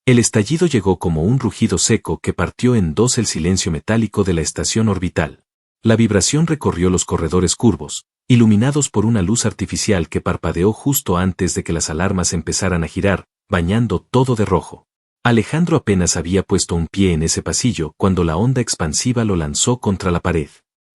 El estallido llegó como un rugido seco que partió en dos el silencio metálico de la estación orbital. La vibración recorrió los corredores curvos, iluminados por una luz artificial que parpadeó justo antes de que las alarmas empezaran a girar, bañando todo de rojo. Alejandro apenas había puesto un pie en ese pasillo cuando la onda expansiva lo lanzó contra la pared.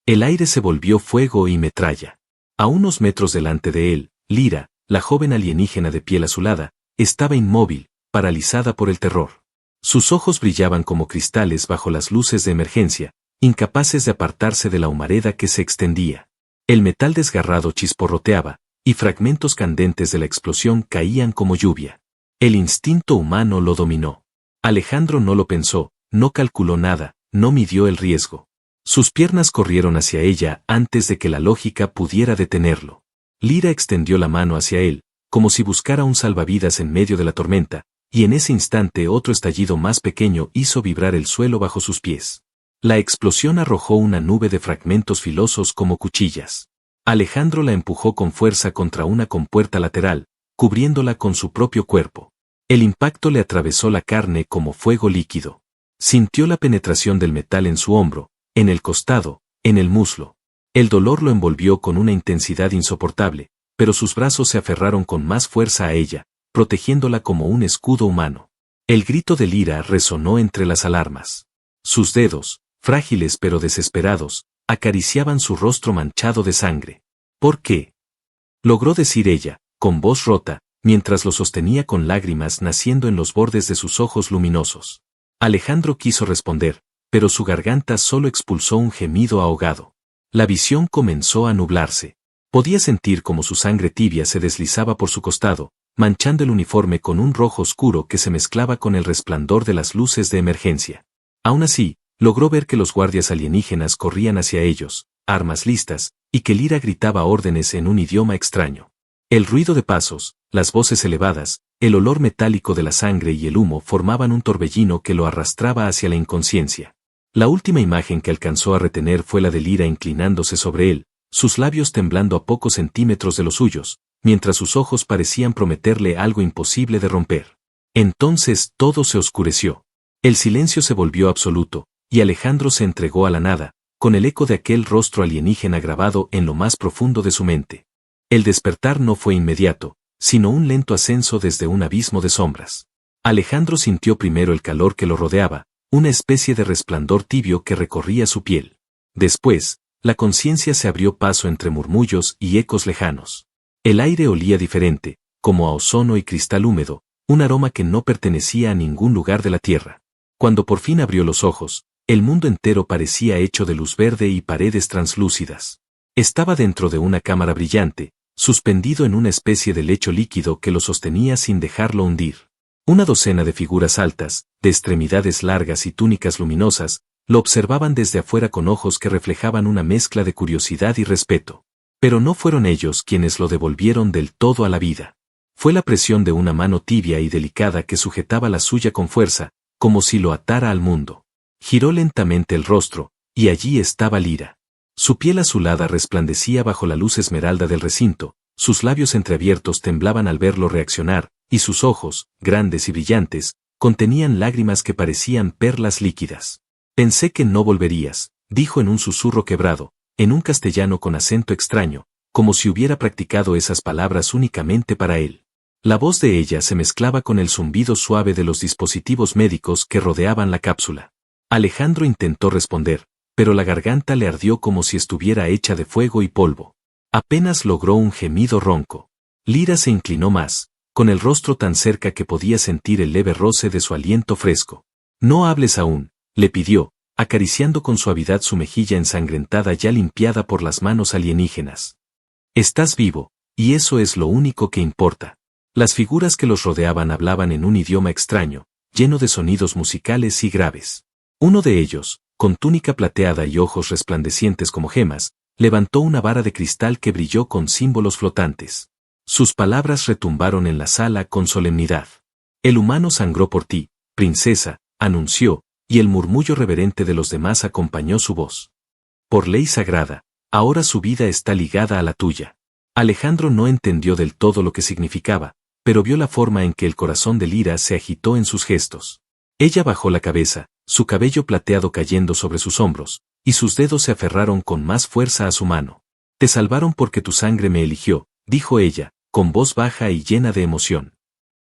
El aire se volvió fuego y metralla. A unos metros delante de él, Lyra, la joven alienígena de piel azulada, estaba inmóvil, paralizada por el terror. Sus ojos brillaban como cristales bajo las luces de emergencia, incapaces de apartarse de la humareda que se extendía. El metal desgarrado chisporroteaba, y fragmentos candentes de la explosión caían como lluvia. El instinto humano lo dominó. Alejandro no lo pensó, no calculó nada, no midió el riesgo. Sus piernas corrieron hacia ella antes de que la lógica pudiera detenerlo. Lyra extendió la mano hacia él, como si buscara un salvavidas en medio de la tormenta, y en ese instante otro estallido más pequeño hizo vibrar el suelo bajo sus pies. La explosión arrojó una nube de fragmentos filosos como cuchillas. Alejandro la empujó con fuerza contra una compuerta lateral, cubriéndola con su propio cuerpo. El impacto le atravesó la carne como fuego líquido. Sintió la penetración del metal en su hombro, en el costado, en el muslo. El dolor lo envolvió con una intensidad insoportable, pero sus brazos se aferraron con más fuerza a ella, protegiéndola como un escudo humano. El grito de Lyra resonó entre las alarmas. Sus dedos, frágiles pero desesperados, acariciaban su rostro manchado de sangre. ¿Por qué? Logró decir ella, con voz rota, mientras lo sostenía con lágrimas naciendo en los bordes de sus ojos luminosos. Alejandro quiso responder, pero su garganta solo expulsó un gemido ahogado. La visión comenzó a nublarse. Podía sentir como su sangre tibia se deslizaba por su costado, manchando el uniforme con un rojo oscuro que se mezclaba con el resplandor de las luces de emergencia. Aún así, logró ver que los guardias alienígenas corrían hacia ellos, armas listas, y que Lyra gritaba órdenes en un idioma extraño. El ruido de pasos, las voces elevadas, el olor metálico de la sangre y el humo formaban un torbellino que lo arrastraba hacia la inconsciencia. La última imagen que alcanzó a retener fue la de Lyra inclinándose sobre él, sus labios temblando a pocos centímetros de los suyos, mientras sus ojos parecían prometerle algo imposible de romper. Entonces todo se oscureció. El silencio se volvió absoluto, y Alejandro se entregó a la nada, con el eco de aquel rostro alienígena grabado en lo más profundo de su mente. El despertar no fue inmediato, sino un lento ascenso desde un abismo de sombras. Alejandro sintió primero el calor que lo rodeaba, una especie de resplandor tibio que recorría su piel. Después, la conciencia se abrió paso entre murmullos y ecos lejanos. El aire olía diferente, como a ozono y cristal húmedo, un aroma que no pertenecía a ningún lugar de la tierra. Cuando por fin abrió los ojos, el mundo entero parecía hecho de luz verde y paredes translúcidas. Estaba dentro de una cámara brillante, suspendido en una especie de lecho líquido que lo sostenía sin dejarlo hundir. Una docena de figuras altas, de extremidades largas y túnicas luminosas, lo observaban desde afuera con ojos que reflejaban una mezcla de curiosidad y respeto. Pero no fueron ellos quienes lo devolvieron del todo a la vida. Fue la presión de una mano tibia y delicada que sujetaba la suya con fuerza, como si lo atara al mundo. Giró lentamente el rostro, y allí estaba Lyra. Su piel azulada resplandecía bajo la luz esmeralda del recinto, sus labios entreabiertos temblaban al verlo reaccionar, y sus ojos, grandes y brillantes, contenían lágrimas que parecían perlas líquidas. Pensé que no volverías, dijo en un susurro quebrado, en un castellano con acento extraño, como si hubiera practicado esas palabras únicamente para él. La voz de ella se mezclaba con el zumbido suave de los dispositivos médicos que rodeaban la cápsula. Alejandro intentó responder, pero la garganta le ardió como si estuviera hecha de fuego y polvo. Apenas logró un gemido ronco. Lyra se inclinó más, con el rostro tan cerca que podía sentir el leve roce de su aliento fresco. No hables aún, le pidió, acariciando con suavidad su mejilla ensangrentada ya limpiada por las manos alienígenas. Estás vivo, y eso es lo único que importa. Las figuras que los rodeaban hablaban en un idioma extraño, lleno de sonidos musicales y graves. Uno de ellos, con túnica plateada y ojos resplandecientes como gemas, levantó una vara de cristal que brilló con símbolos flotantes. Sus palabras retumbaron en la sala con solemnidad. El humano sangró por ti, princesa, anunció, y el murmullo reverente de los demás acompañó su voz. Por ley sagrada, ahora su vida está ligada a la tuya. Alejandro no entendió del todo lo que significaba, pero vio la forma en que el corazón de Lira se agitó en sus gestos. Ella bajó la cabeza, su cabello plateado cayendo sobre sus hombros, y sus dedos se aferraron con más fuerza a su mano. Te salvaron porque tu sangre me eligió, dijo ella, con voz baja y llena de emoción.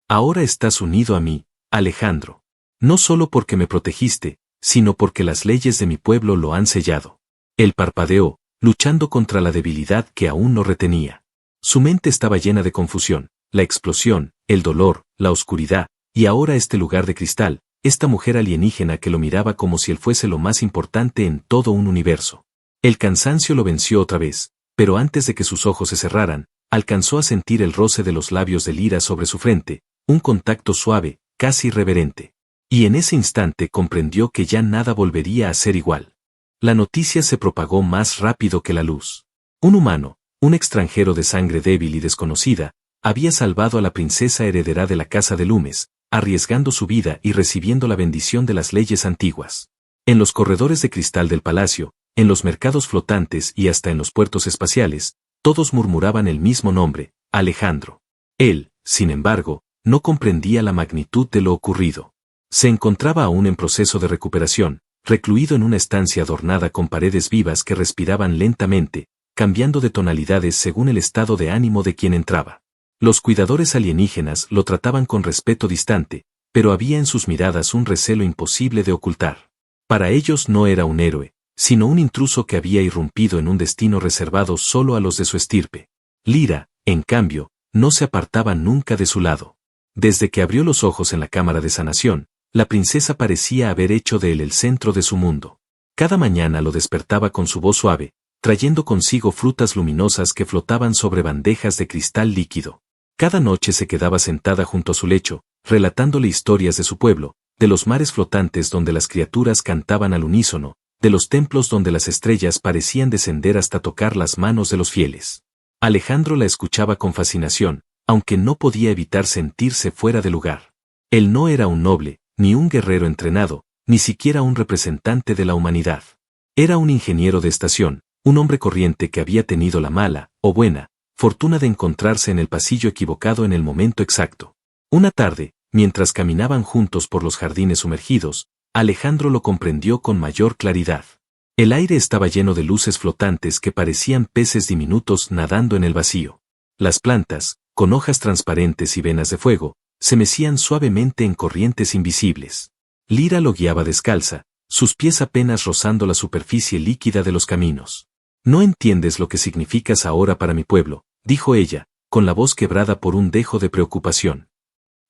Ahora estás unido a mí, Alejandro. No solo porque me protegiste, sino porque las leyes de mi pueblo lo han sellado. Él parpadeó, luchando contra la debilidad que aún no retenía. Su mente estaba llena de confusión, la explosión, el dolor, la oscuridad, y ahora este lugar de cristal, esta mujer alienígena que lo miraba como si él fuese lo más importante en todo un universo. El cansancio lo venció otra vez, pero antes de que sus ojos se cerraran, alcanzó a sentir el roce de los labios de Lira sobre su frente, un contacto suave, casi reverente. Y en ese instante comprendió que ya nada volvería a ser igual. La noticia se propagó más rápido que la luz. Un humano, un extranjero de sangre débil y desconocida, había salvado a la princesa heredera de la casa de Lumes, arriesgando su vida y recibiendo la bendición de las leyes antiguas. En los corredores de cristal del palacio, en los mercados flotantes y hasta en los puertos espaciales, todos murmuraban el mismo nombre, Alejandro. Él, sin embargo, no comprendía la magnitud de lo ocurrido. Se encontraba aún en proceso de recuperación, recluido en una estancia adornada con paredes vivas que respiraban lentamente, cambiando de tonalidades según el estado de ánimo de quien entraba. Los cuidadores alienígenas lo trataban con respeto distante, pero había en sus miradas un recelo imposible de ocultar. Para ellos no era un héroe, sino un intruso que había irrumpido en un destino reservado solo a los de su estirpe. Lira, en cambio, no se apartaba nunca de su lado. Desde que abrió los ojos en la cámara de sanación, la princesa parecía haber hecho de él el centro de su mundo. Cada mañana lo despertaba con su voz suave, trayendo consigo frutas luminosas que flotaban sobre bandejas de cristal líquido. Cada noche se quedaba sentada junto a su lecho, relatándole historias de su pueblo, de los mares flotantes donde las criaturas cantaban al unísono, de los templos donde las estrellas parecían descender hasta tocar las manos de los fieles. Alejandro la escuchaba con fascinación, aunque no podía evitar sentirse fuera de lugar. Él no era un noble, ni un guerrero entrenado, ni siquiera un representante de la humanidad. Era un ingeniero de estación, un hombre corriente que había tenido la mala, o buena, fortuna de encontrarse en el pasillo equivocado en el momento exacto. Una tarde, mientras caminaban juntos por los jardines sumergidos, Alejandro lo comprendió con mayor claridad. El aire estaba lleno de luces flotantes que parecían peces diminutos nadando en el vacío. Las plantas, con hojas transparentes y venas de fuego, se mecían suavemente en corrientes invisibles. Lira lo guiaba descalza, sus pies apenas rozando la superficie líquida de los caminos. No entiendes lo que significas ahora para mi pueblo, dijo ella, con la voz quebrada por un dejo de preocupación.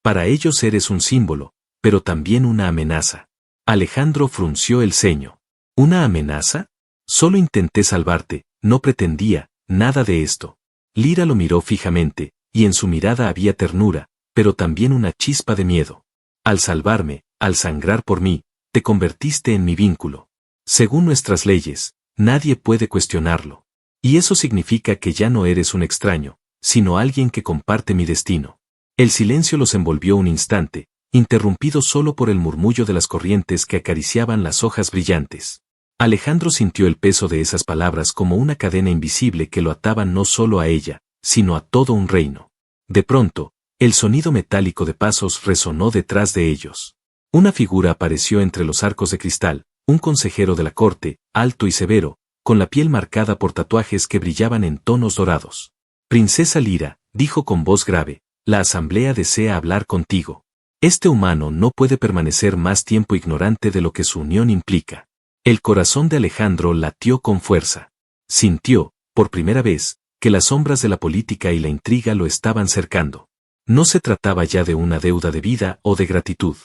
Para ellos eres un símbolo, pero también una amenaza. Alejandro frunció el ceño. ¿Una amenaza? Solo intenté salvarte, no pretendía, nada de esto. Lira lo miró fijamente, y en su mirada había ternura, pero también una chispa de miedo. Al salvarme, al sangrar por mí, te convertiste en mi vínculo. Según nuestras leyes, nadie puede cuestionarlo. Y eso significa que ya no eres un extraño, sino alguien que comparte mi destino. El silencio los envolvió un instante, interrumpido solo por el murmullo de las corrientes que acariciaban las hojas brillantes. Alejandro sintió el peso de esas palabras como una cadena invisible que lo ataba no solo a ella, sino a todo un reino. De pronto, el sonido metálico de pasos resonó detrás de ellos. Una figura apareció entre los arcos de cristal, un consejero de la corte, alto y severo, con la piel marcada por tatuajes que brillaban en tonos dorados. Princesa Lira, dijo con voz grave, la asamblea desea hablar contigo. Este humano no puede permanecer más tiempo ignorante de lo que su unión implica. El corazón de Alejandro latió con fuerza. Sintió, por primera vez, que las sombras de la política y la intriga lo estaban cercando. No se trataba ya de una deuda de vida o de gratitud.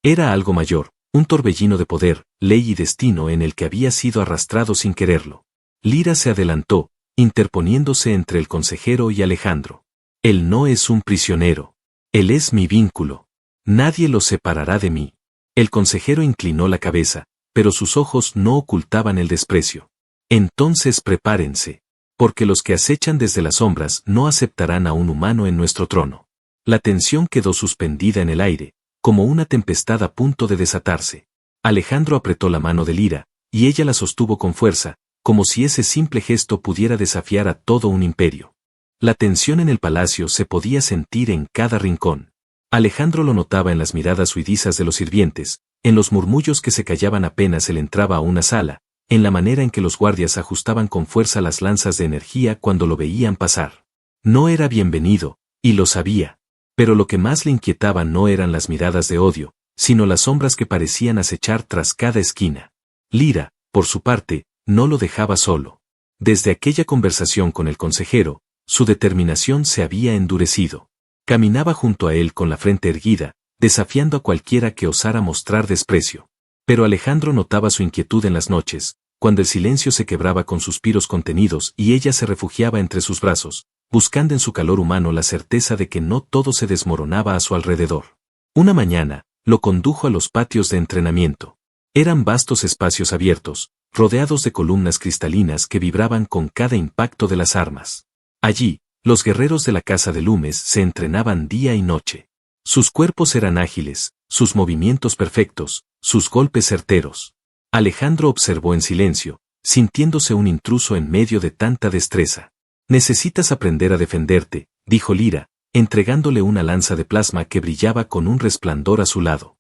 Era algo mayor, un torbellino de poder, ley y destino en el que había sido arrastrado sin quererlo. Lira se adelantó, interponiéndose entre el consejero y Alejandro. Él no es un prisionero. Él es mi vínculo. Nadie lo separará de mí. El consejero inclinó la cabeza, pero sus ojos no ocultaban el desprecio. Entonces prepárense, porque los que acechan desde las sombras no aceptarán a un humano en nuestro trono. La tensión quedó suspendida en el aire, como una tempestad a punto de desatarse. Alejandro apretó la mano de Lira, y ella la sostuvo con fuerza, como si ese simple gesto pudiera desafiar a todo un imperio. La tensión en el palacio se podía sentir en cada rincón. Alejandro lo notaba en las miradas huidizas de los sirvientes, en los murmullos que se callaban apenas él entraba a una sala, en la manera en que los guardias ajustaban con fuerza las lanzas de energía cuando lo veían pasar. No era bienvenido, y lo sabía. Pero lo que más le inquietaba no eran las miradas de odio, sino las sombras que parecían acechar tras cada esquina. Lira, por su parte, no lo dejaba solo. Desde aquella conversación con el consejero, su determinación se había endurecido. Caminaba junto a él con la frente erguida, desafiando a cualquiera que osara mostrar desprecio. Pero Alejandro notaba su inquietud en las noches, cuando el silencio se quebraba con suspiros contenidos y ella se refugiaba entre sus brazos, buscando en su calor humano la certeza de que no todo se desmoronaba a su alrededor. Una mañana, lo condujo a los patios de entrenamiento. Eran vastos espacios abiertos, rodeados de columnas cristalinas que vibraban con cada impacto de las armas. Allí, los guerreros de la Casa de Lumes se entrenaban día y noche. Sus cuerpos eran ágiles, sus movimientos perfectos, sus golpes certeros. Alejandro observó en silencio, sintiéndose un intruso en medio de tanta destreza. Necesitas aprender a defenderte, dijo Lira, entregándole una lanza de plasma que brillaba con un resplandor a su lado.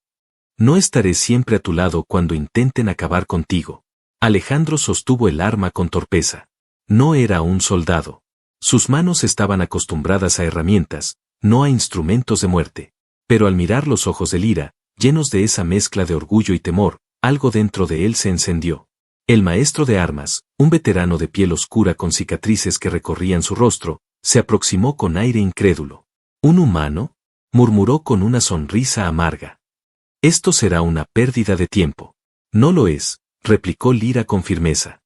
No estaré siempre a tu lado cuando intenten acabar contigo. Alejandro sostuvo el arma con torpeza. No era un soldado. Sus manos estaban acostumbradas a herramientas, no a instrumentos de muerte. Pero al mirar los ojos de Lira, llenos de esa mezcla de orgullo y temor, algo dentro de él se encendió. El maestro de armas, un veterano de piel oscura con cicatrices que recorrían su rostro, se aproximó con aire incrédulo. ¿Un humano?, murmuró con una sonrisa amarga. Esto será una pérdida de tiempo. No lo es, replicó Lira con firmeza.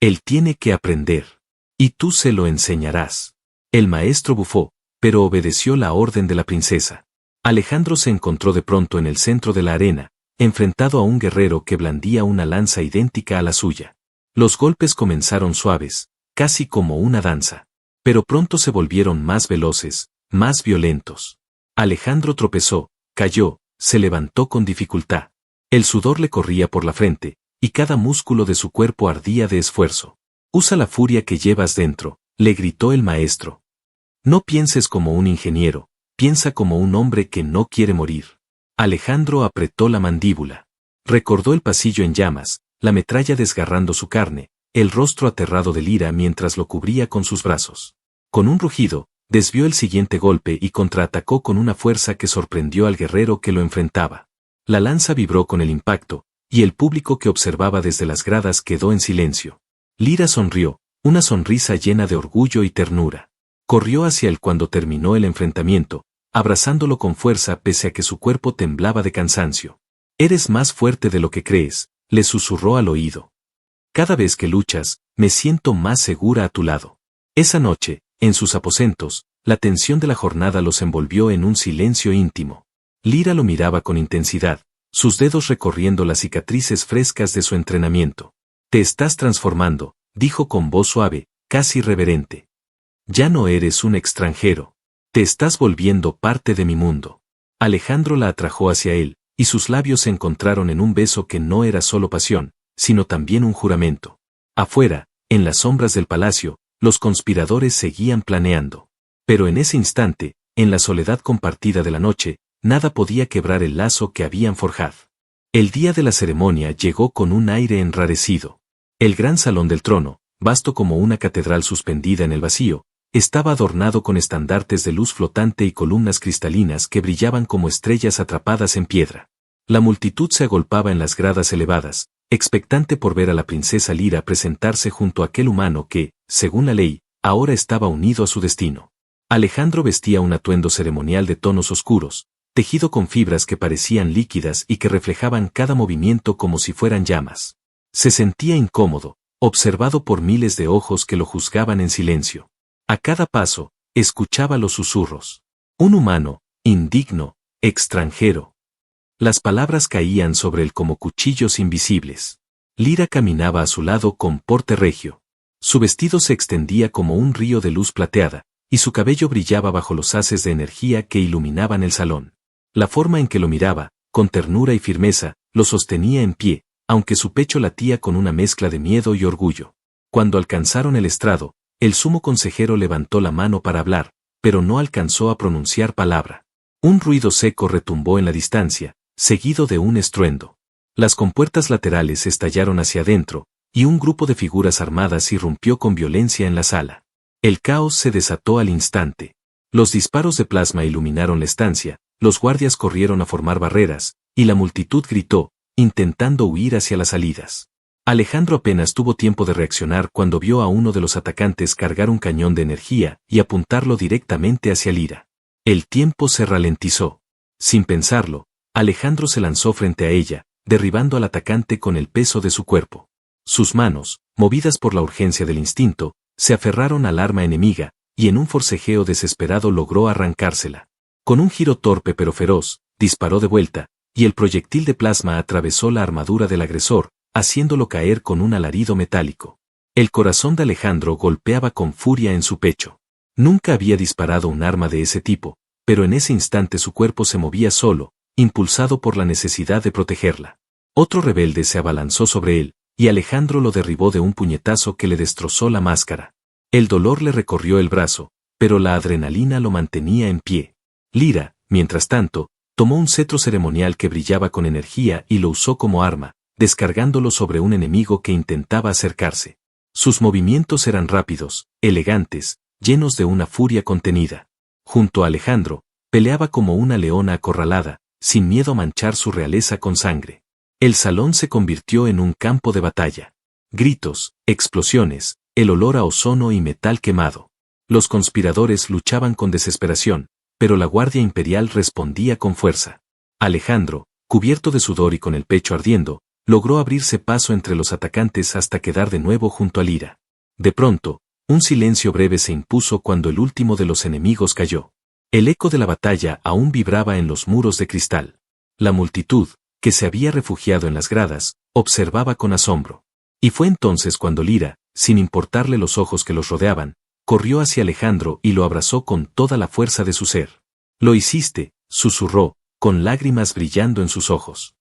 Él tiene que aprender. Y tú se lo enseñarás. El maestro bufó, pero obedeció la orden de la princesa. Alejandro se encontró de pronto en el centro de la arena, enfrentado a un guerrero que blandía una lanza idéntica a la suya. Los golpes comenzaron suaves, casi como una danza. Pero pronto se volvieron más veloces, más violentos. Alejandro tropezó, cayó, se levantó con dificultad. El sudor le corría por la frente, y cada músculo de su cuerpo ardía de esfuerzo. Usa la furia que llevas dentro, le gritó el maestro. No pienses como un ingeniero, piensa como un hombre que no quiere morir. Alejandro apretó la mandíbula. Recordó el pasillo en llamas, la metralla desgarrando su carne, el rostro aterrado de Lira mientras lo cubría con sus brazos. Con un rugido, desvió el siguiente golpe y contraatacó con una fuerza que sorprendió al guerrero que lo enfrentaba. La lanza vibró con el impacto, y el público que observaba desde las gradas quedó en silencio. Lira sonrió, una sonrisa llena de orgullo y ternura. Corrió hacia él cuando terminó el enfrentamiento, abrazándolo con fuerza pese a que su cuerpo temblaba de cansancio. Eres más fuerte de lo que crees, le susurró al oído. Cada vez que luchas, me siento más segura a tu lado. Esa noche, en sus aposentos, la tensión de la jornada los envolvió en un silencio íntimo. Lira lo miraba con intensidad, sus dedos recorriendo las cicatrices frescas de su entrenamiento. Te estás transformando, dijo con voz suave, casi reverente. Ya no eres un extranjero. Te estás volviendo parte de mi mundo. Alejandro la atrajo hacia él, y sus labios se encontraron en un beso que no era solo pasión, sino también un juramento. Afuera, en las sombras del palacio, los conspiradores seguían planeando. Pero en ese instante, en la soledad compartida de la noche, nada podía quebrar el lazo que habían forjado. El día de la ceremonia llegó con un aire enrarecido. El gran salón del trono, vasto como una catedral suspendida en el vacío, estaba adornado con estandartes de luz flotante y columnas cristalinas que brillaban como estrellas atrapadas en piedra. La multitud se agolpaba en las gradas elevadas, expectante por ver a la princesa Lira presentarse junto a aquel humano que, según la ley, ahora estaba unido a su destino. Alejandro vestía un atuendo ceremonial de tonos oscuros, tejido con fibras que parecían líquidas y que reflejaban cada movimiento como si fueran llamas. Se sentía incómodo, observado por miles de ojos que lo juzgaban en silencio. A cada paso, escuchaba los susurros. Un humano, indigno, extranjero. Las palabras caían sobre él como cuchillos invisibles. Lira caminaba a su lado con porte regio. Su vestido se extendía como un río de luz plateada, y su cabello brillaba bajo los haces de energía que iluminaban el salón. La forma en que lo miraba, con ternura y firmeza, lo sostenía en pie, aunque su pecho latía con una mezcla de miedo y orgullo. Cuando alcanzaron el estrado, El sumo consejero levantó la mano para hablar, pero no alcanzó a pronunciar palabra. Un ruido seco retumbó en la distancia, seguido de un estruendo. Las compuertas laterales estallaron hacia adentro, y un grupo de figuras armadas irrumpió con violencia en la sala. El caos se desató al instante. Los disparos de plasma iluminaron la estancia, los guardias corrieron a formar barreras, y la multitud gritó, intentando huir hacia las salidas. Alejandro apenas tuvo tiempo de reaccionar cuando vio a uno de los atacantes cargar un cañón de energía y apuntarlo directamente hacia Lyra. El tiempo se ralentizó. Sin pensarlo, Alejandro se lanzó frente a ella, derribando al atacante con el peso de su cuerpo. Sus manos, movidas por la urgencia del instinto, se aferraron al arma enemiga, y en un forcejeo desesperado logró arrancársela. Con un giro torpe pero feroz, disparó de vuelta, y el proyectil de plasma atravesó la armadura del agresor, haciéndolo caer con un alarido metálico. El corazón de Alejandro golpeaba con furia en su pecho. Nunca había disparado un arma de ese tipo, pero en ese instante su cuerpo se movía solo, impulsado por la necesidad de protegerla. Otro rebelde se abalanzó sobre él, y Alejandro lo derribó de un puñetazo que le destrozó la máscara. El dolor le recorrió el brazo, pero la adrenalina lo mantenía en pie. Lyra, mientras tanto, tomó un cetro ceremonial que brillaba con energía y lo usó como arma, descargándolo sobre un enemigo que intentaba acercarse. Sus movimientos eran rápidos, elegantes, llenos de una furia contenida. Junto a Alejandro, peleaba como una leona acorralada, sin miedo a manchar su realeza con sangre. El salón se convirtió en un campo de batalla. Gritos, explosiones, el olor a ozono y metal quemado. Los conspiradores luchaban con desesperación, pero la Guardia Imperial respondía con fuerza. Alejandro, cubierto de sudor y con el pecho ardiendo, logró abrirse paso entre los atacantes hasta quedar de nuevo junto a Lyra. De pronto, un silencio breve se impuso cuando el último de los enemigos cayó. El eco de la batalla aún vibraba en los muros de cristal. La multitud, que se había refugiado en las gradas, observaba con asombro. Y fue entonces cuando Lyra, sin importarle los ojos que los rodeaban, corrió hacia Alejandro y lo abrazó con toda la fuerza de su ser. «Lo hiciste», susurró, con lágrimas brillando en sus ojos.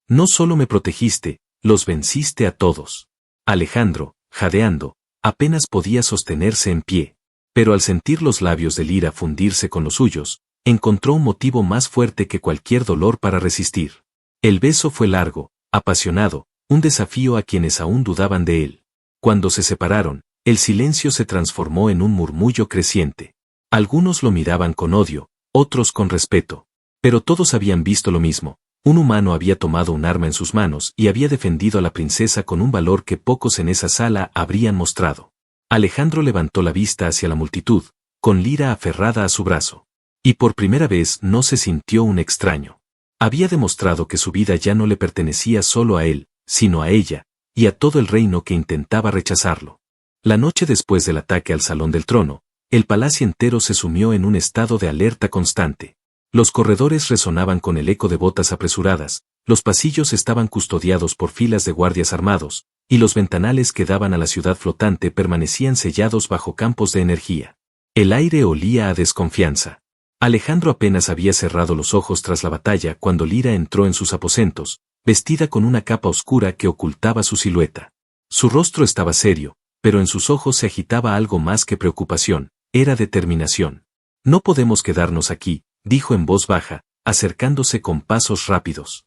«No solo me protegiste, los venciste a todos». Alejandro, jadeando, apenas podía sostenerse en pie. Pero al sentir los labios de Lyra fundirse con los suyos, encontró un motivo más fuerte que cualquier dolor para resistir. El beso fue largo, apasionado, un desafío a quienes aún dudaban de él. Cuando se separaron, el silencio se transformó en un murmullo creciente. Algunos lo miraban con odio, otros con respeto. Pero todos habían visto lo mismo. Un humano había tomado un arma en sus manos y había defendido a la princesa con un valor que pocos en esa sala habrían mostrado. Alejandro levantó la vista hacia la multitud, con Lyra aferrada a su brazo. Y por primera vez no se sintió un extraño. Había demostrado que su vida ya no le pertenecía solo a él, sino a ella, y a todo el reino que intentaba rechazarlo. La noche después del ataque al Salón del Trono, el palacio entero se sumió en un estado de alerta constante. Los corredores resonaban con el eco de botas apresuradas, los pasillos estaban custodiados por filas de guardias armados, y los ventanales que daban a la ciudad flotante permanecían sellados bajo campos de energía. El aire olía a desconfianza. Alejandro apenas había cerrado los ojos tras la batalla cuando Lyra entró en sus aposentos, vestida con una capa oscura que ocultaba su silueta. Su rostro estaba serio, pero en sus ojos se agitaba algo más que preocupación, era determinación. «No podemos quedarnos aquí», dijo en voz baja, acercándose con pasos rápidos.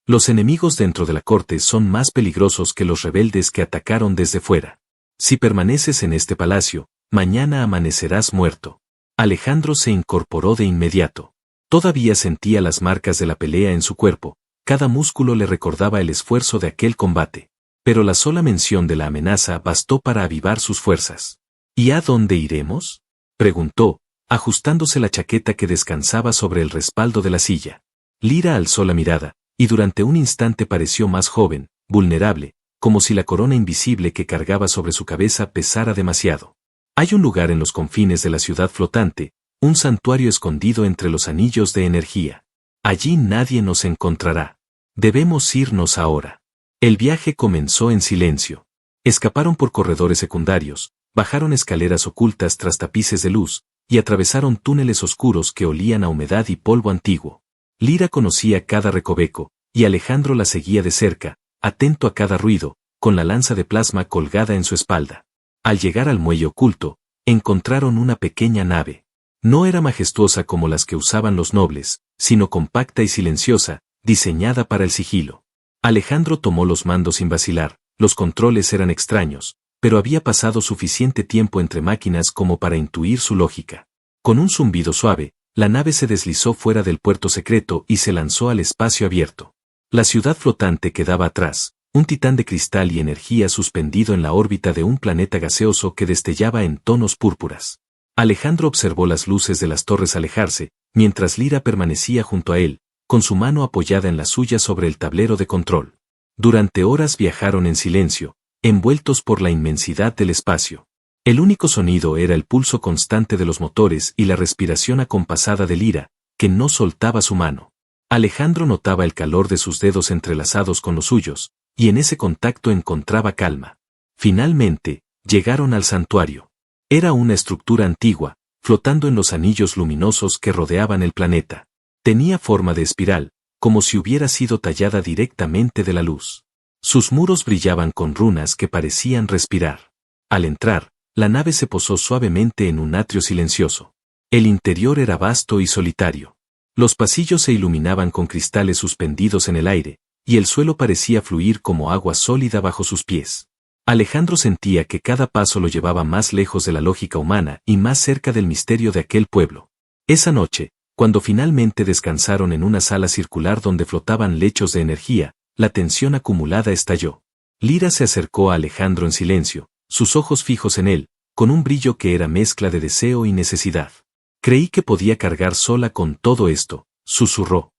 «Los enemigos dentro de la corte son más peligrosos que los rebeldes que atacaron desde fuera. Si permaneces en este palacio, mañana amanecerás muerto». Alejandro se incorporó de inmediato. Todavía sentía las marcas de la pelea en su cuerpo, cada músculo le recordaba el esfuerzo de aquel combate. Pero la sola mención de la amenaza bastó para avivar sus fuerzas. «¿Y a dónde iremos?», preguntó, ajustándose la chaqueta que descansaba sobre el respaldo de la silla. Lyra alzó la mirada, y durante un instante pareció más joven, vulnerable, como si la corona invisible que cargaba sobre su cabeza pesara demasiado. «Hay un lugar en los confines de la ciudad flotante, un santuario escondido entre los anillos de energía. Allí nadie nos encontrará. Debemos irnos ahora». El viaje comenzó en silencio. Escaparon por corredores secundarios, bajaron escaleras ocultas tras tapices de luz, y atravesaron túneles oscuros que olían a humedad y polvo antiguo. Lyra conocía cada recoveco, y Alejandro la seguía de cerca, atento a cada ruido, con la lanza de plasma colgada en su espalda. Al llegar al muelle oculto, encontraron una pequeña nave. No era majestuosa como las que usaban los nobles, sino compacta y silenciosa, diseñada para el sigilo. Alejandro tomó los mandos sin vacilar, los controles eran extraños, pero había pasado suficiente tiempo entre máquinas como para intuir su lógica. Con un zumbido suave, la nave se deslizó fuera del puerto secreto y se lanzó al espacio abierto. La ciudad flotante quedaba atrás, un titán de cristal y energía suspendido en la órbita de un planeta gaseoso que destellaba en tonos púrpuras. Alejandro observó las luces de las torres alejarse, mientras Lyra permanecía junto a él, con su mano apoyada en la suya sobre el tablero de control. Durante horas viajaron en silencio, envueltos por la inmensidad del espacio. El único sonido era el pulso constante de los motores y la respiración acompasada de Lyra, que no soltaba su mano. Alejandro notaba el calor de sus dedos entrelazados con los suyos, y en ese contacto encontraba calma. Finalmente, llegaron al santuario. Era una estructura antigua, flotando en los anillos luminosos que rodeaban el planeta. Tenía forma de espiral, como si hubiera sido tallada directamente de la luz. Sus muros brillaban con runas que parecían respirar. Al entrar, la nave se posó suavemente en un atrio silencioso. El interior era vasto y solitario. Los pasillos se iluminaban con cristales suspendidos en el aire, y el suelo parecía fluir como agua sólida bajo sus pies. Alejandro sentía que cada paso lo llevaba más lejos de la lógica humana y más cerca del misterio de aquel pueblo. Esa noche, cuando finalmente descansaron en una sala circular donde flotaban lechos de energía, la tensión acumulada estalló. Lyra se acercó a Alejandro en silencio, sus ojos fijos en él, con un brillo que era mezcla de deseo y necesidad. Creí que podía cargar sola con todo esto, susurró.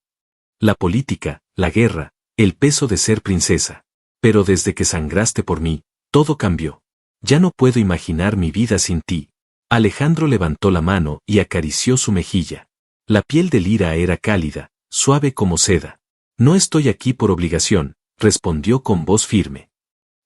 La política, la guerra, el peso de ser princesa. Pero desde que sangraste por mí, todo cambió. Ya no puedo imaginar mi vida sin ti. Alejandro levantó la mano y acarició su mejilla. La piel de Lyra era cálida, suave como seda. No estoy aquí por obligación, respondió con voz firme.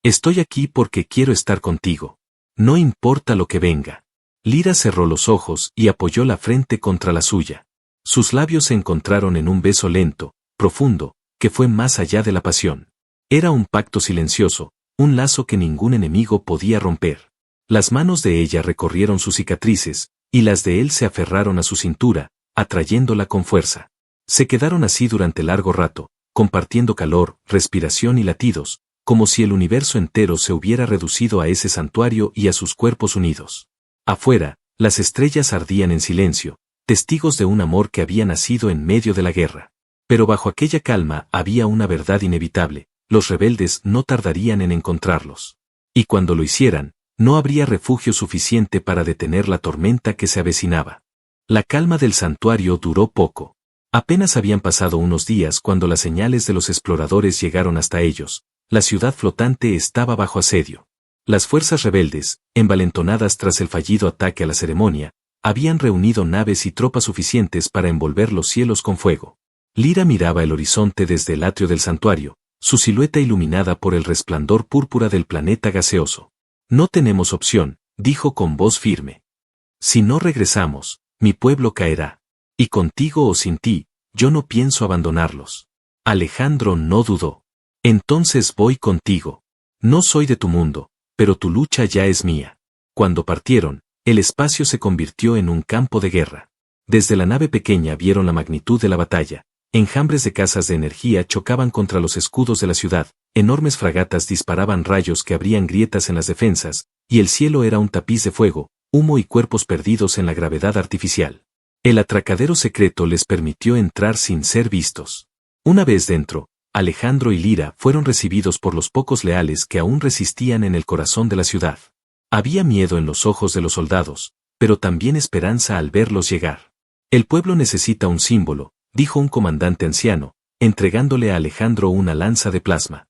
Estoy aquí porque quiero estar contigo. No importa lo que venga. Lyra cerró los ojos y apoyó la frente contra la suya. Sus labios se encontraron en un beso lento, profundo, que fue más allá de la pasión. Era un pacto silencioso, un lazo que ningún enemigo podía romper. Las manos de ella recorrieron sus cicatrices, y las de él se aferraron a su cintura, atrayéndola con fuerza. Se quedaron así durante largo rato, compartiendo calor, respiración y latidos, como si el universo entero se hubiera reducido a ese santuario y a sus cuerpos unidos. Afuera, las estrellas ardían en silencio, testigos de un amor que había nacido en medio de la guerra. Pero bajo aquella calma había una verdad inevitable: los rebeldes no tardarían en encontrarlos. Y cuando lo hicieran, no habría refugio suficiente para detener la tormenta que se avecinaba. La calma del santuario duró poco. Apenas habían pasado unos días cuando las señales de los exploradores llegaron hasta ellos. La ciudad flotante estaba bajo asedio. Las fuerzas rebeldes, envalentonadas tras el fallido ataque a la ceremonia, habían reunido naves y tropas suficientes para envolver los cielos con fuego. Lyra miraba el horizonte desde el atrio del santuario, su silueta iluminada por el resplandor púrpura del planeta gaseoso. No tenemos opción, dijo con voz firme. Si no regresamos, mi pueblo caerá. Y contigo o sin ti, yo no pienso abandonarlos. Alejandro no dudó. Entonces voy contigo. No soy de tu mundo, pero tu lucha ya es mía. Cuando partieron, el espacio se convirtió en un campo de guerra. Desde la nave pequeña vieron la magnitud de la batalla. Enjambres de casas de energía chocaban contra los escudos de la ciudad, enormes fragatas disparaban rayos que abrían grietas en las defensas, y el cielo era un tapiz de fuego, humo y cuerpos perdidos en la gravedad artificial. El atracadero secreto les permitió entrar sin ser vistos. Una vez dentro, Alejandro y Lyra fueron recibidos por los pocos leales que aún resistían en el corazón de la ciudad. Había miedo en los ojos de los soldados, pero también esperanza al verlos llegar. El pueblo necesita un símbolo, dijo un comandante anciano, entregándole a Alejandro una lanza de plasma.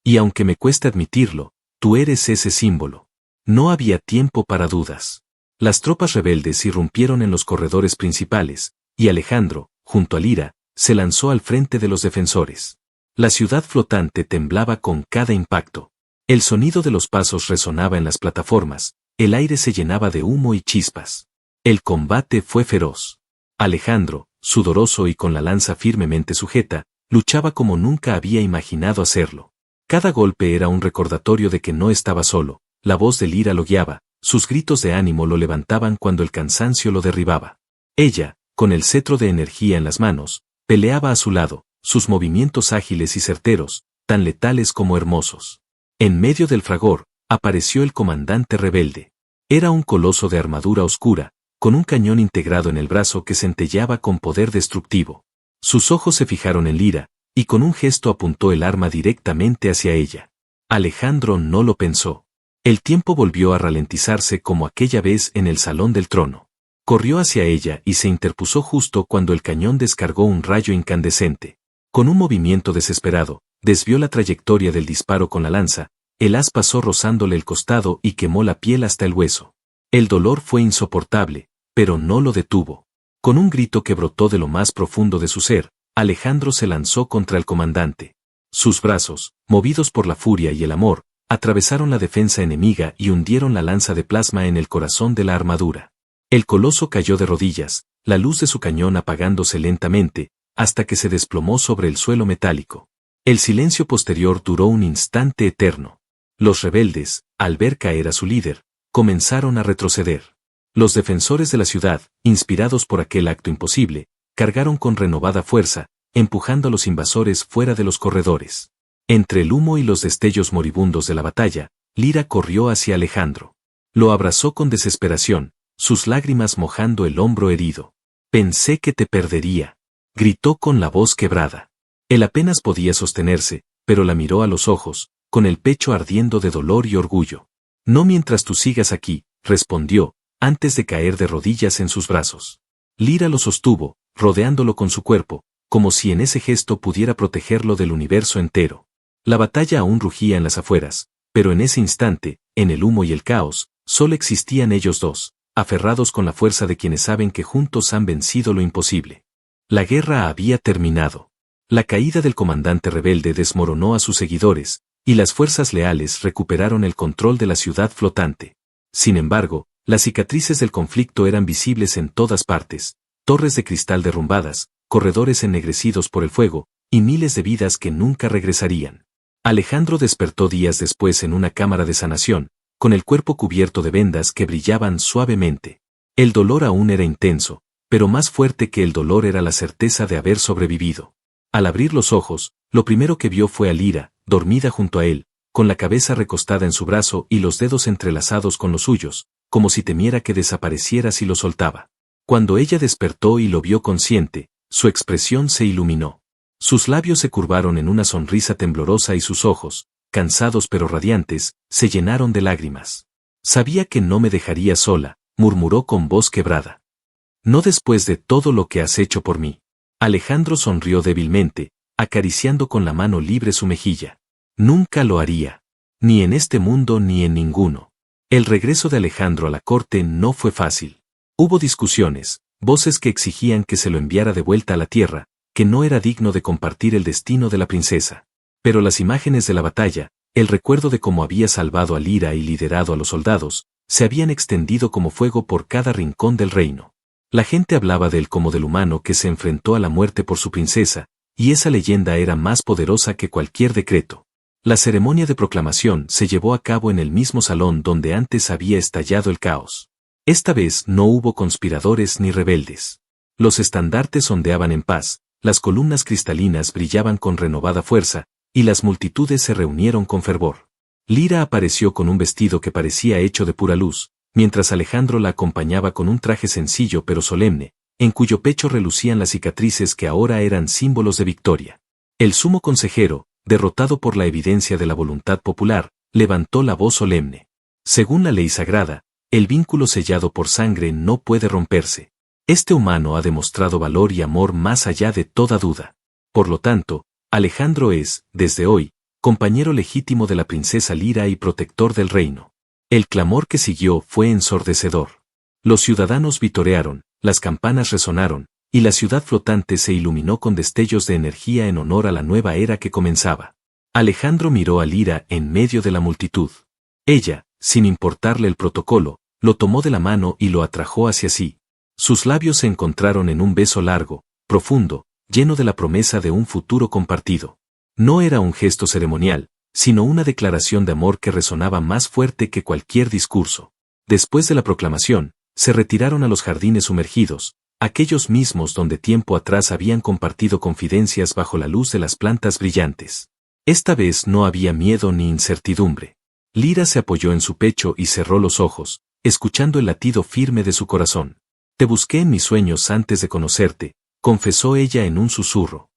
Y aunque me cueste admitirlo, tú eres ese símbolo. No había tiempo para dudas. Las tropas rebeldes irrumpieron en los corredores principales, y Alejandro, junto a Lyra, se lanzó al frente de los defensores. La ciudad flotante temblaba con cada impacto. El sonido de los pasos resonaba en las plataformas, el aire se llenaba de humo y chispas. El combate fue feroz. Alejandro, sudoroso y con la lanza firmemente sujeta, luchaba como nunca había imaginado hacerlo. Cada golpe era un recordatorio de que no estaba solo, la voz de Lira lo guiaba, sus gritos de ánimo lo levantaban cuando el cansancio lo derribaba. Ella, con el cetro de energía en las manos, peleaba a su lado, sus movimientos ágiles y certeros, tan letales como hermosos. En medio del fragor, apareció el comandante rebelde. Era un coloso de armadura oscura, con un cañón integrado en el brazo que centelleaba con poder destructivo. Sus ojos se fijaron en Lira, y con un gesto apuntó el arma directamente hacia ella. Alejandro no lo pensó. El tiempo volvió a ralentizarse como aquella vez en el Salón del Trono. Corrió hacia ella y se interpuso justo cuando el cañón descargó un rayo incandescente. Con un movimiento desesperado, desvió la trayectoria del disparo con la lanza, el haz pasó rozándole el costado y quemó la piel hasta el hueso. El dolor fue insoportable, pero no lo detuvo. Con un grito que brotó de lo más profundo de su ser, Alejandro se lanzó contra el comandante. Sus brazos, movidos por la furia y el amor, atravesaron la defensa enemiga y hundieron la lanza de plasma en el corazón de la armadura. El coloso cayó de rodillas, la luz de su cañón apagándose lentamente, hasta que se desplomó sobre el suelo metálico. El silencio posterior duró un instante eterno. Los rebeldes, al ver caer a su líder, comenzaron a retroceder. Los defensores de la ciudad, inspirados por aquel acto imposible, cargaron con renovada fuerza, empujando a los invasores fuera de los corredores. Entre el humo y los destellos moribundos de la batalla, Lira corrió hacia Alejandro. Lo abrazó con desesperación, sus lágrimas mojando el hombro herido. «Pensé que te perdería», gritó con la voz quebrada. Él apenas podía sostenerse, pero la miró a los ojos, con el pecho ardiendo de dolor y orgullo. «No mientras tú sigas aquí», respondió, antes de caer de rodillas en sus brazos. Lira lo sostuvo, rodeándolo con su cuerpo, como si en ese gesto pudiera protegerlo del universo entero. La batalla aún rugía en las afueras, pero en ese instante, en el humo y el caos, solo existían ellos dos, aferrados con la fuerza de quienes saben que juntos han vencido lo imposible. La guerra había terminado. La caída del comandante rebelde desmoronó a sus seguidores, y las fuerzas leales recuperaron el control de la ciudad flotante. Sin embargo, las cicatrices del conflicto eran visibles en todas partes, torres de cristal derrumbadas, corredores ennegrecidos por el fuego, y miles de vidas que nunca regresarían. Alejandro despertó días después en una cámara de sanación, con el cuerpo cubierto de vendas que brillaban suavemente. El dolor aún era intenso, pero más fuerte que el dolor era la certeza de haber sobrevivido. Al abrir los ojos, lo primero que vio fue a Lira, dormida junto a él, con la cabeza recostada en su brazo y los dedos entrelazados con los suyos, como si temiera que desapareciera si lo soltaba. Cuando ella despertó y lo vio consciente, su expresión se iluminó. Sus labios se curvaron en una sonrisa temblorosa y sus ojos, cansados pero radiantes, se llenaron de lágrimas. «Sabía que no me dejaría sola», murmuró con voz quebrada. «No después de todo lo que has hecho por mí». Alejandro sonrió débilmente, acariciando con la mano libre su mejilla. «Nunca lo haría. Ni en este mundo ni en ninguno». El regreso de Alejandro a la corte no fue fácil. Hubo discusiones, voces que exigían que se lo enviara de vuelta a la tierra, que no era digno de compartir el destino de la princesa. Pero las imágenes de la batalla, el recuerdo de cómo había salvado a Lira y liderado a los soldados, se habían extendido como fuego por cada rincón del reino. La gente hablaba de él como del humano que se enfrentó a la muerte por su princesa, y esa leyenda era más poderosa que cualquier decreto. La ceremonia de proclamación se llevó a cabo en el mismo salón donde antes había estallado el caos. Esta vez no hubo conspiradores ni rebeldes. Los estandartes ondeaban en paz, las columnas cristalinas brillaban con renovada fuerza, y las multitudes se reunieron con fervor. Lira apareció con un vestido que parecía hecho de pura luz, mientras Alejandro la acompañaba con un traje sencillo pero solemne, en cuyo pecho relucían las cicatrices que ahora eran símbolos de victoria. El sumo consejero, derrotado por la evidencia de la voluntad popular, levantó la voz solemne. Según la ley sagrada, el vínculo sellado por sangre no puede romperse. Este humano ha demostrado valor y amor más allá de toda duda. Por lo tanto, Alejandro es, desde hoy, compañero legítimo de la princesa Lira y protector del reino. El clamor que siguió fue ensordecedor. Los ciudadanos vitorearon, las campanas resonaron, y la ciudad flotante se iluminó con destellos de energía en honor a la nueva era que comenzaba. Alejandro miró a Lira en medio de la multitud. Ella, sin importarle el protocolo, lo tomó de la mano y lo atrajo hacia sí. Sus labios se encontraron en un beso largo, profundo, lleno de la promesa de un futuro compartido. No era un gesto ceremonial, sino una declaración de amor que resonaba más fuerte que cualquier discurso. Después de la proclamación, se retiraron a los jardines sumergidos, aquellos mismos donde tiempo atrás habían compartido confidencias bajo la luz de las plantas brillantes. Esta vez no había miedo ni incertidumbre. Lyra se apoyó en su pecho y cerró los ojos, escuchando el latido firme de su corazón. Te busqué en mis sueños antes de conocerte, confesó ella en un susurro.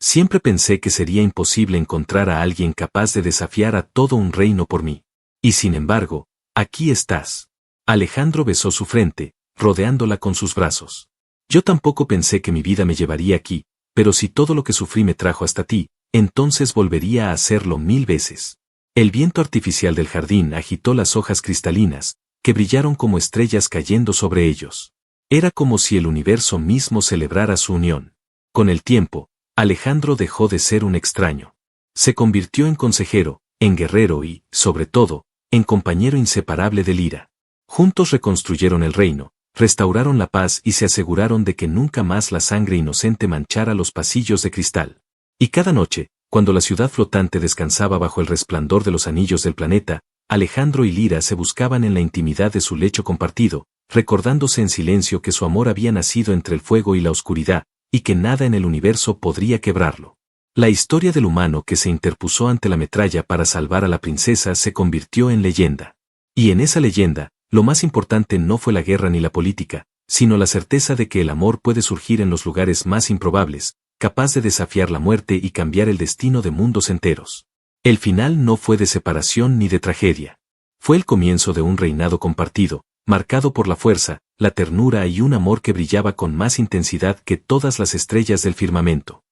Siempre pensé que sería imposible encontrar a alguien capaz de desafiar a todo un reino por mí. Y sin embargo, aquí estás. Alejandro besó su frente, rodeándola con sus brazos. Yo tampoco pensé que mi vida me llevaría aquí, pero si todo lo que sufrí me trajo hasta ti, entonces volvería a hacerlo 1000 veces. El viento artificial del jardín agitó las hojas cristalinas, que brillaron como estrellas cayendo sobre ellos. Era como si el universo mismo celebrara su unión. Con el tiempo, Alejandro dejó de ser un extraño. Se convirtió en consejero, en guerrero y, sobre todo, en compañero inseparable de Lyra. Juntos reconstruyeron el reino, restauraron la paz y se aseguraron de que nunca más la sangre inocente manchara los pasillos de cristal. Y cada noche, cuando la ciudad flotante descansaba bajo el resplandor de los anillos del planeta, Alejandro y Lyra se buscaban en la intimidad de su lecho compartido, recordándose en silencio que su amor había nacido entre el fuego y la oscuridad, y que nada en el universo podría quebrarlo. La historia del humano que se interpuso ante la metralla para salvar a la princesa se convirtió en leyenda. Y en esa leyenda, lo más importante no fue la guerra ni la política, sino la certeza de que el amor puede surgir en los lugares más improbables, capaz de desafiar la muerte y cambiar el destino de mundos enteros. El final no fue de separación ni de tragedia. Fue el comienzo de un reinado compartido, marcado por la fuerza, la ternura y un amor que brillaba con más intensidad que todas las estrellas del firmamento.